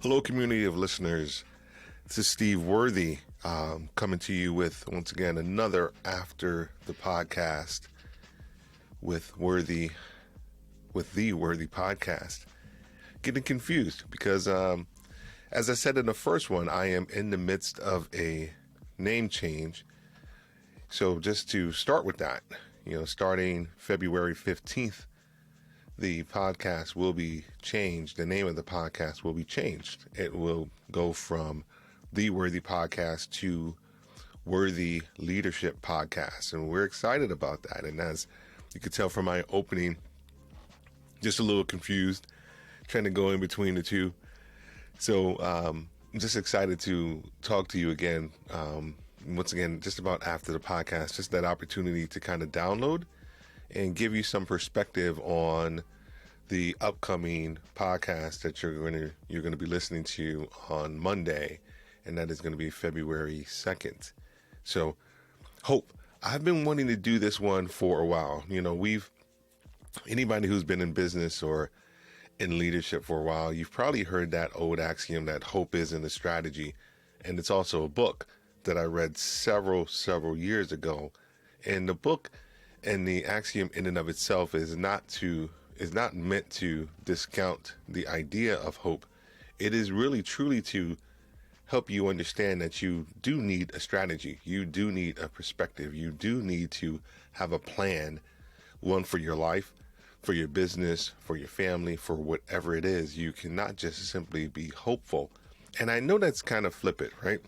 Hello, community of listeners. This is Steve Worthy coming to you with, once again, another After the Podcast with the Worthy Podcast. Getting confused because, as I said in the first one, I am in the midst of a name change. So just to start with that, starting February 15th, the podcast will be changed. The name of the podcast will be changed. It will go from The Worthy Podcast to Worthy Leadership Podcast. And we're excited about that. And as you could tell from my opening, just a little confused, trying to go in between the two. So I'm just excited to talk to you again. Once again, just about after the podcast, just that opportunity to kind of download and give you some perspective on the upcoming podcast that you're going to be listening to on Monday, and that is going to be February 2nd. So, hope. I've been wanting to do this one for a while. Anybody who's been in business or in leadership for a while, you've probably heard that old axiom that hope isn't a strategy, and it's also a book that I read several years ago. And the book and the axiom in and of itself is not meant to discount the idea of hope. It is really truly to help you understand that you do need a strategy. You do need a perspective. You do need to have a plan, one for your life, for your business, for your family, for whatever it is. You cannot just simply be hopeful. And I know that's kind of flippant, right?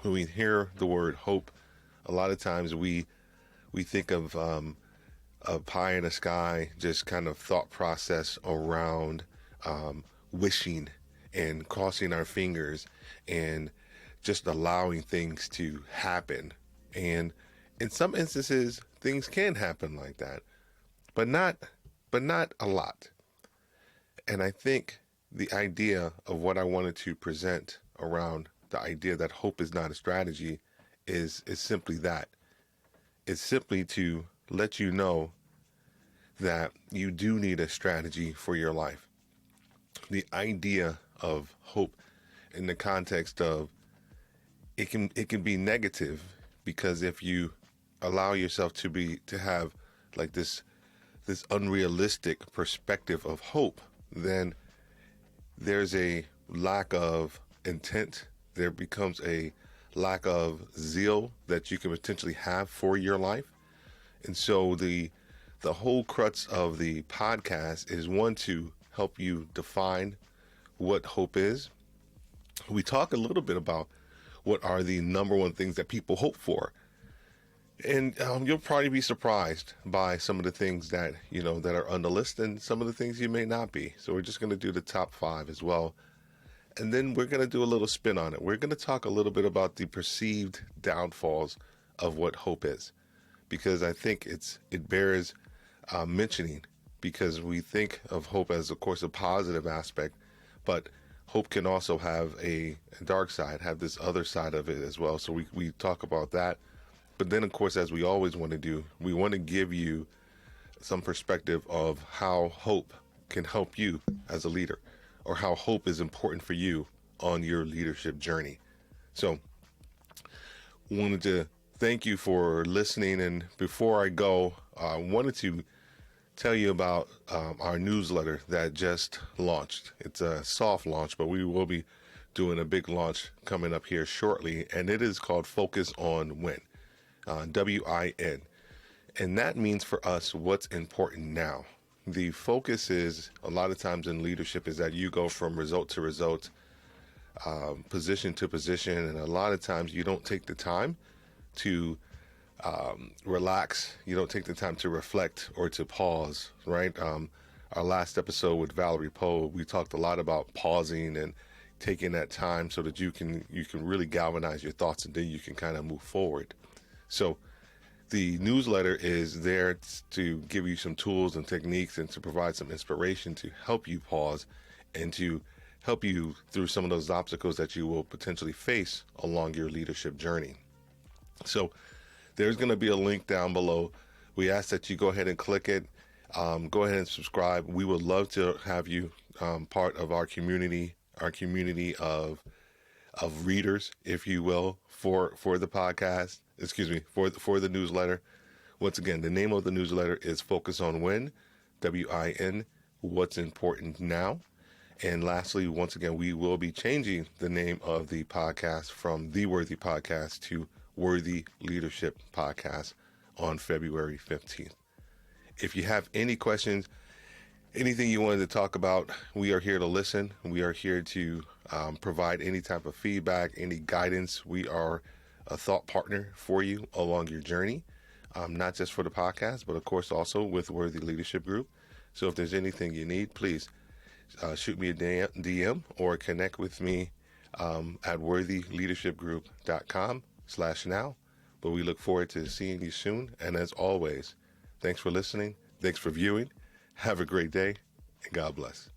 When we hear the word hope, a lot of times we think of a pie in the sky, just kind of thought process around wishing and crossing our fingers and just allowing things to happen. And in some instances, things can happen like that, but not a lot. And I think the idea of what I wanted to present around the idea that hope is not a strategy is simply that. It's simply to let you know that you do need a strategy for your life. The idea of hope in the context of it can be negative, because if you allow yourself to have like this unrealistic perspective of hope, then there's a lack of intent. There becomes a lack of zeal that you can potentially have for your life. And so the whole crux of the podcast is, one, to help you define what hope is. We talk a little bit about what are the number one things that people hope for. And you'll probably be surprised by some of the things that are on the list, and some of the things you may not be. So we're just going to do the top 5 as well. And then we're going to do a little spin on it. We're going to talk a little bit about the perceived downfalls of what hope is, because I think it bears mentioning, because we think of hope as, of course, a positive aspect, but hope can also have a dark side, have this other side of it as well. So we talk about that. But then, of course, as we always want to do, we want to give you some perspective of how hope can help you as a leader, or how hope is important for you on your leadership journey. So wanted to thank you for listening. And before I go, I wanted to tell you about our newsletter that just launched. It's a soft launch, but we will be doing a big launch coming up here shortly. And it is called Focus on Win, WIN. And that means for us, what's important now. The focus is, a lot of times in leadership, is that you go from result to result, position to position. And a lot of times you don't take the time to relax. You don't take the time to reflect or to pause, right? Our last episode with Valerie Poe, we talked a lot about pausing and taking that time so that you can really galvanize your thoughts, and then you can kind of move forward. So the newsletter is there to give you some tools and techniques, and to provide some inspiration to help you pause, and to help you through some of those obstacles that you will potentially face along your leadership journey. So there's going to be a link down below. We ask that you go ahead and click it. Go ahead and subscribe. We would love to have you part of our community, our community of readers, if you will, for the podcast. Excuse me, for the newsletter. Once again, the name of the newsletter is Focus on Win, WIN, What's Important Now. And lastly, once again, we will be changing the name of the podcast from The Worthy Podcast to Worthy Leadership Podcast on February 15th. If you have any questions, anything you wanted to talk about, we are here to listen. We are here to provide any type of feedback, any guidance. We are a thought partner for you along your journey, not just for the podcast, but of course also with Worthy Leadership Group. So if there's anything you need, please shoot me a DM or connect with me at worthyleadershipgroup.com/now. But we look forward to seeing you soon. And as always, thanks for listening. Thanks for viewing. Have a great day, and God bless.